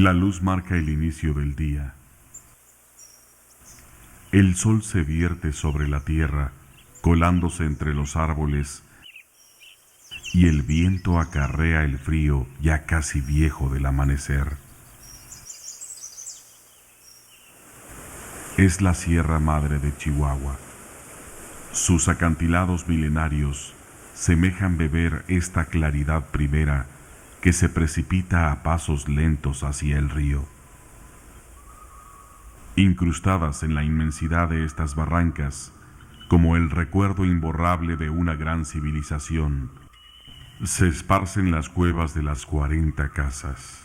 La luz marca el inicio del día. El sol se vierte sobre la tierra, colándose entre los árboles, y el viento acarrea el frío ya casi viejo del amanecer. Es la Sierra Madre de Chihuahua. Sus acantilados milenarios semejan beber esta claridad primera que se precipita a pasos lentos hacia el río. Incrustadas en la inmensidad de estas barrancas, como el recuerdo imborrable de una gran civilización, se esparcen las cuevas de las 40 casas.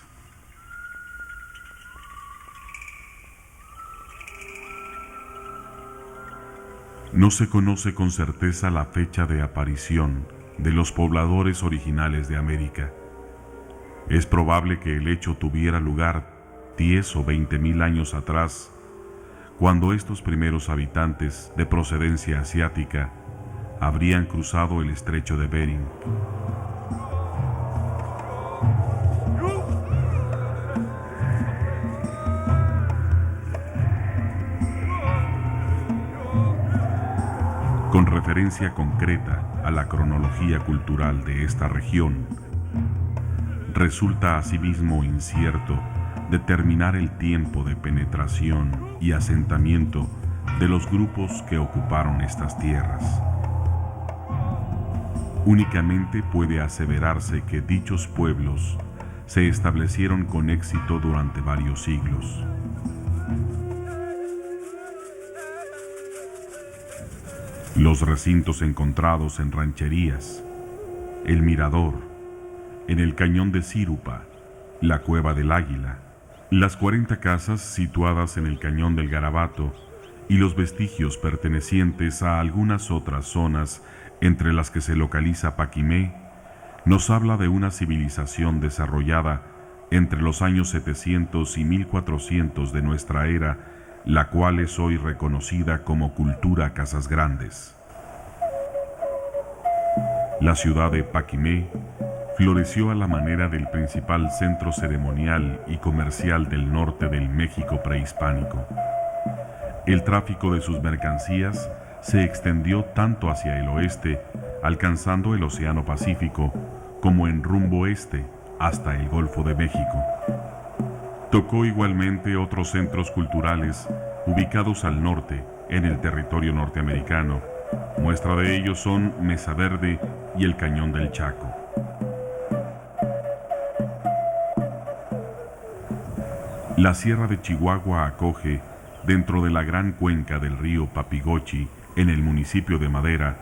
No se conoce con certeza la fecha de aparición de los pobladores originales de América. Es probable que el hecho tuviera lugar 10 o 20,000 años atrás, cuando estos primeros habitantes de procedencia asiática habrían cruzado el estrecho de Bering. Con referencia concreta a la cronología cultural de esta región, resulta asimismo incierto determinar el tiempo de penetración y asentamiento de los grupos que ocuparon estas tierras. Únicamente puede aseverarse que dichos pueblos se establecieron con éxito durante varios siglos. Los recintos encontrados en rancherías, el mirador, en el cañón de Sirupa, la cueva del Águila, las 40 casas situadas en el cañón del Garabato y los vestigios pertenecientes a algunas otras zonas entre las que se localiza Paquimé, nos habla de una civilización desarrollada entre los años 700 y 1400 de nuestra era, la cual es hoy reconocida como cultura Casas Grandes. La ciudad de Paquimé floreció a la manera del principal centro ceremonial y comercial del norte del México prehispánico. El tráfico de sus mercancías se extendió tanto hacia el oeste, alcanzando el Océano Pacífico, como en rumbo este, hasta el Golfo de México. Tocó igualmente otros centros culturales ubicados al norte, en el territorio norteamericano. Muestra de ellos son Mesa Verde y el Cañón del Chaco. La Sierra de Chihuahua acoge, dentro de la gran cuenca del río Papigochi, en el municipio de Madera,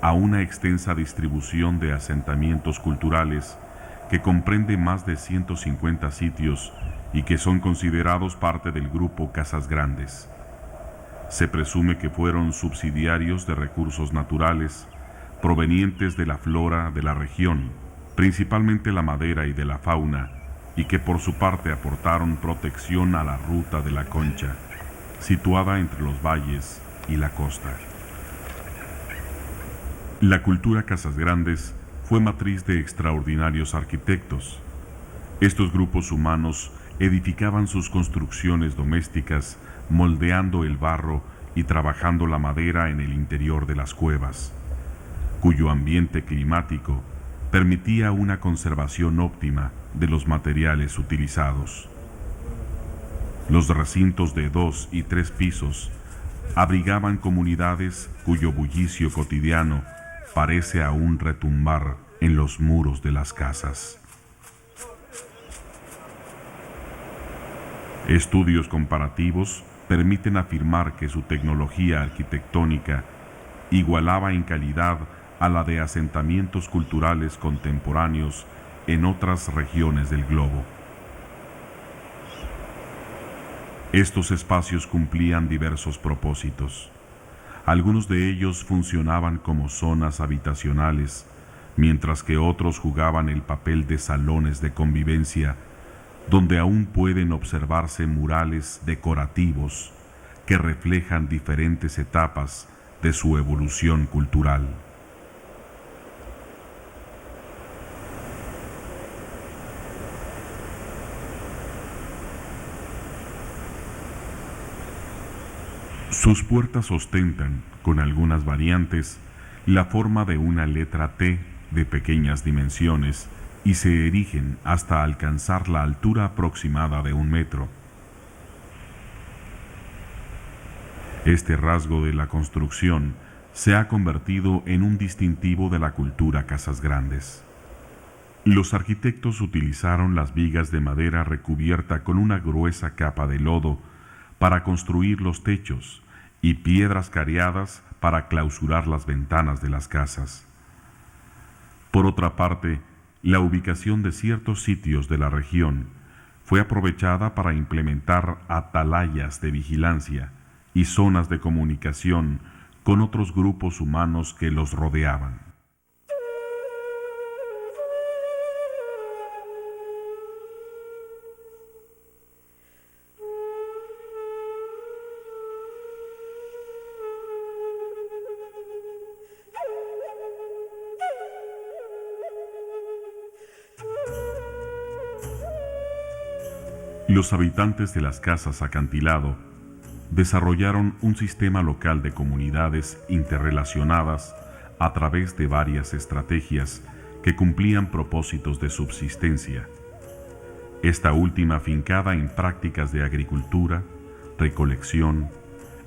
a una extensa distribución de asentamientos culturales que comprende más de 150 sitios y que son considerados parte del grupo Casas Grandes. Se presume que fueron subsidiarios de recursos naturales provenientes de la flora de la región, principalmente la madera y de la fauna, y que por su parte aportaron protección a la Ruta de la Concha, situada entre los valles y la costa. La cultura Casas Grandes fue matriz de extraordinarios arquitectos. Estos grupos humanos edificaban sus construcciones domésticas, moldeando el barro y trabajando la madera en el interior de las cuevas, cuyo ambiente climático permitía una conservación óptima de los materiales utilizados. Los recintos de 2 y 3 pisos abrigaban comunidades cuyo bullicio cotidiano parece aún retumbar en los muros de las casas. Estudios comparativos permiten afirmar que su tecnología arquitectónica igualaba en calidad a la de asentamientos culturales contemporáneos en otras regiones del globo. Estos espacios cumplían diversos propósitos. Algunos de ellos funcionaban como zonas habitacionales, mientras que otros jugaban el papel de salones de convivencia, donde aún pueden observarse murales decorativos que reflejan diferentes etapas de su evolución cultural. Sus puertas ostentan, con algunas variantes, la forma de una letra T de pequeñas dimensiones y se erigen hasta alcanzar la altura aproximada de 1 metro. Este rasgo de la construcción se ha convertido en un distintivo de la cultura Casas Grandes. Los arquitectos utilizaron las vigas de madera recubierta con una gruesa capa de lodo para construir los techos y piedras cariadas para clausurar las ventanas de las casas. Por otra parte, la ubicación de ciertos sitios de la región fue aprovechada para implementar atalayas de vigilancia y zonas de comunicación con otros grupos humanos que los rodeaban. Los habitantes de las casas acantilado desarrollaron un sistema local de comunidades interrelacionadas a través de varias estrategias que cumplían propósitos de subsistencia. Esta última fincada en prácticas de agricultura, recolección,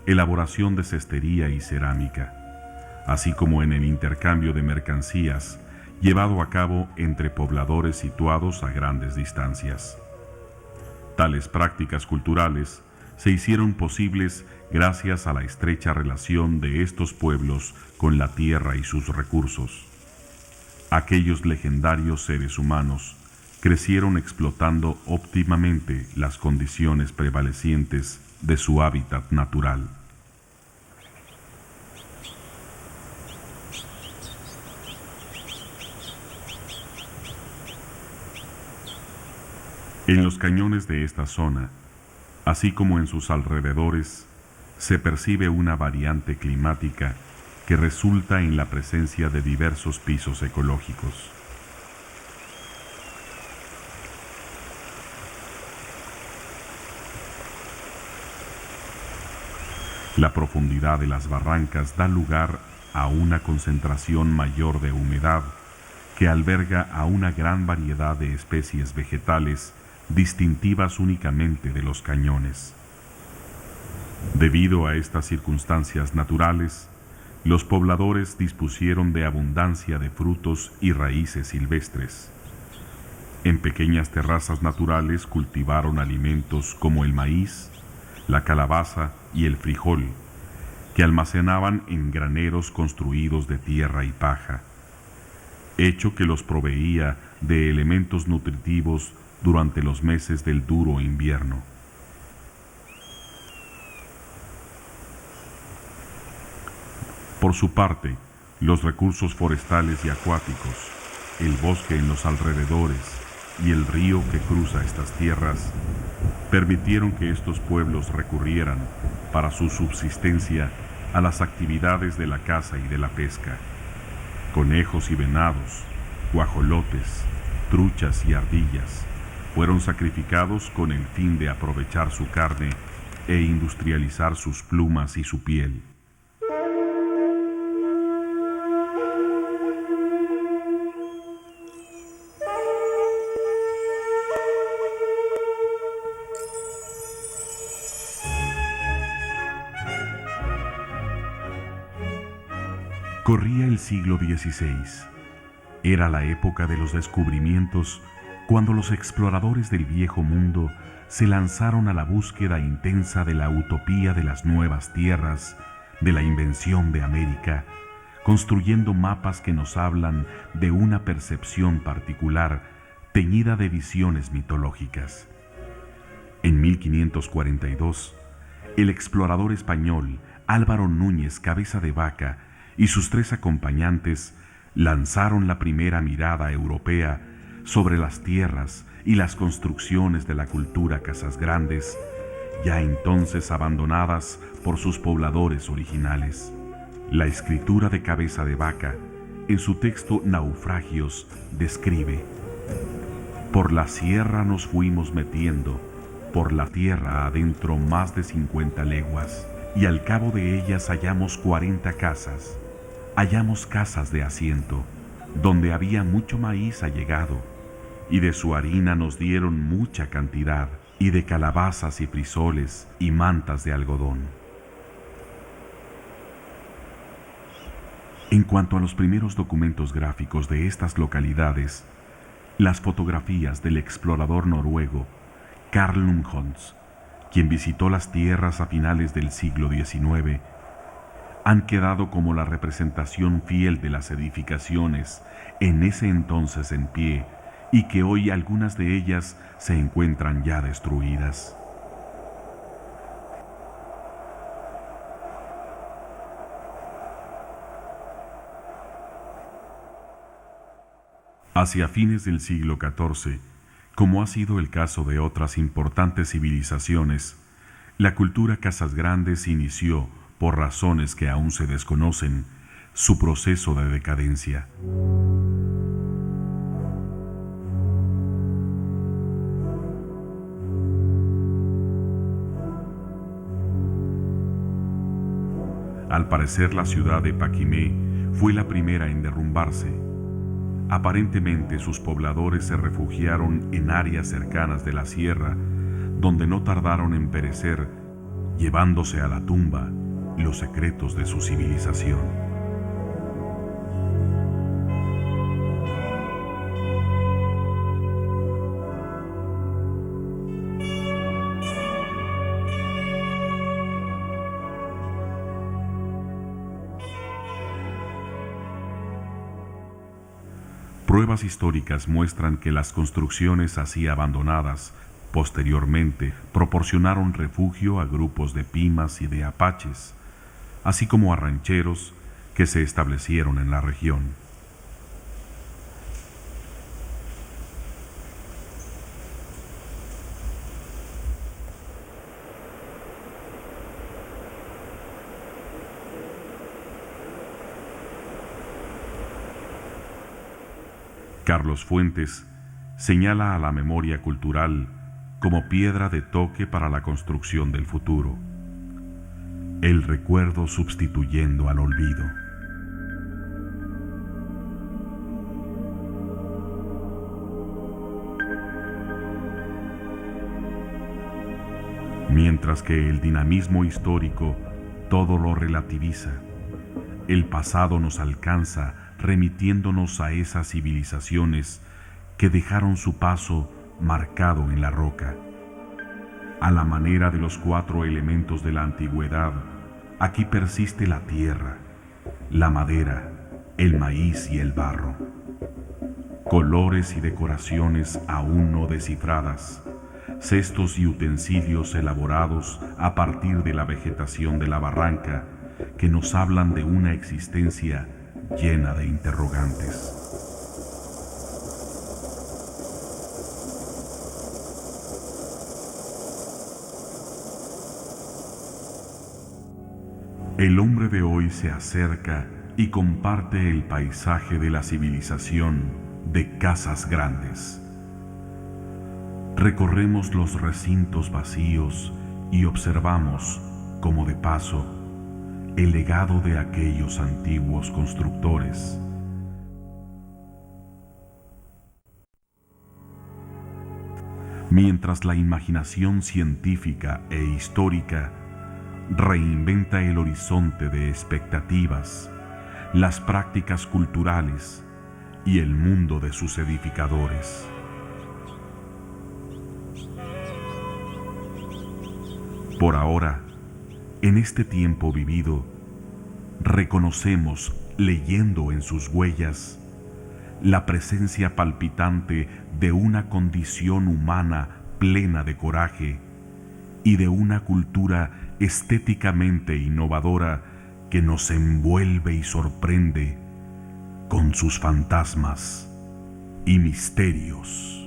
elaboración de cestería y cerámica, así como en el intercambio de mercancías llevado a cabo entre pobladores situados a grandes distancias. Tales prácticas culturales se hicieron posibles gracias a la estrecha relación de estos pueblos con la tierra y sus recursos. Aquellos legendarios seres humanos crecieron explotando óptimamente las condiciones prevalecientes de su hábitat natural. En los cañones de esta zona, así como en sus alrededores, se percibe una variante climática que resulta en la presencia de diversos pisos ecológicos. La profundidad de las barrancas da lugar a una concentración mayor de humedad que alberga a una gran variedad de especies vegetales distintivas únicamente de los cañones. Debido a estas circunstancias naturales, los pobladores dispusieron de abundancia de frutos y raíces silvestres. En pequeñas terrazas naturales cultivaron alimentos como el maíz, la calabaza y el frijol, que almacenaban en graneros construidos de tierra y paja, hecho que los proveía de elementos nutritivos durante los meses del duro invierno. Por su parte, los recursos forestales y acuáticos, el bosque en los alrededores y el río que cruza estas tierras, permitieron que estos pueblos recurrieran para su subsistencia a las actividades de la caza y de la pesca. Conejos y venados, guajolotes, truchas y ardillas fueron sacrificados con el fin de aprovechar su carne e industrializar sus plumas y su piel. Corría el siglo XVI. Era la época de los descubrimientos, cuando los exploradores del viejo mundo se lanzaron a la búsqueda intensa de la utopía de las nuevas tierras, de la invención de América, construyendo mapas que nos hablan de una percepción particular, teñida de visiones mitológicas. En 1542, el explorador español Álvaro Núñez Cabeza de Vaca y sus 3 acompañantes lanzaron la primera mirada europea sobre las tierras y las construcciones de la cultura Casas Grandes, ya entonces abandonadas por sus pobladores originales. La escritura de Cabeza de Vaca, en su texto Naufragios, describe: por la sierra nos fuimos metiendo, por la tierra adentro más de 50 leguas, y al cabo de ellas hallamos 40 casas. Hallamos casas de asiento, donde había mucho maíz allegado, y de su harina nos dieron mucha cantidad, y de calabazas y frisoles y mantas de algodón. En cuanto a los primeros documentos gráficos de estas localidades, las fotografías del explorador noruego Carl Lumholtz, quien visitó las tierras a finales del siglo XIX, han quedado como la representación fiel de las edificaciones en ese entonces en pie y que hoy algunas de ellas se encuentran ya destruidas. Hacia fines del siglo XIV, como ha sido el caso de otras importantes civilizaciones, la cultura Casas Grandes inició, por razones que aún se desconocen, su proceso de decadencia. Al parecer, la ciudad de Paquimé fue la primera en derrumbarse. Aparentemente, sus pobladores se refugiaron en áreas cercanas de la sierra, donde no tardaron en perecer, llevándose a la tumba los secretos de su civilización. Pruebas históricas muestran que las construcciones así abandonadas posteriormente proporcionaron refugio a grupos de pimas y de apaches, así como a rancheros que se establecieron en la región. Carlos Fuentes señala a la memoria cultural como piedra de toque para la construcción del futuro, el recuerdo sustituyendo al olvido. Mientras que el dinamismo histórico todo lo relativiza, el pasado nos alcanza remitiéndonos a esas civilizaciones que dejaron su paso marcado en la roca. A la manera de los 4 elementos de la antigüedad, aquí persiste la tierra, la madera, el maíz y el barro. Colores y decoraciones aún no descifradas, cestos y utensilios elaborados a partir de la vegetación de la barranca que nos hablan de una existencia llena de interrogantes. El hombre de hoy se acerca y comparte el paisaje de la civilización de Casas Grandes. Recorremos los recintos vacíos y observamos, como de paso, el legado de aquellos antiguos constructores. Mientras la imaginación científica e histórica reinventa el horizonte de expectativas, las prácticas culturales y el mundo de sus edificadores. Por ahora, en este tiempo vivido, reconocemos, leyendo en sus huellas, la presencia palpitante de una condición humana plena de coraje y de una cultura estéticamente innovadora que nos envuelve y sorprende con sus fantasmas y misterios.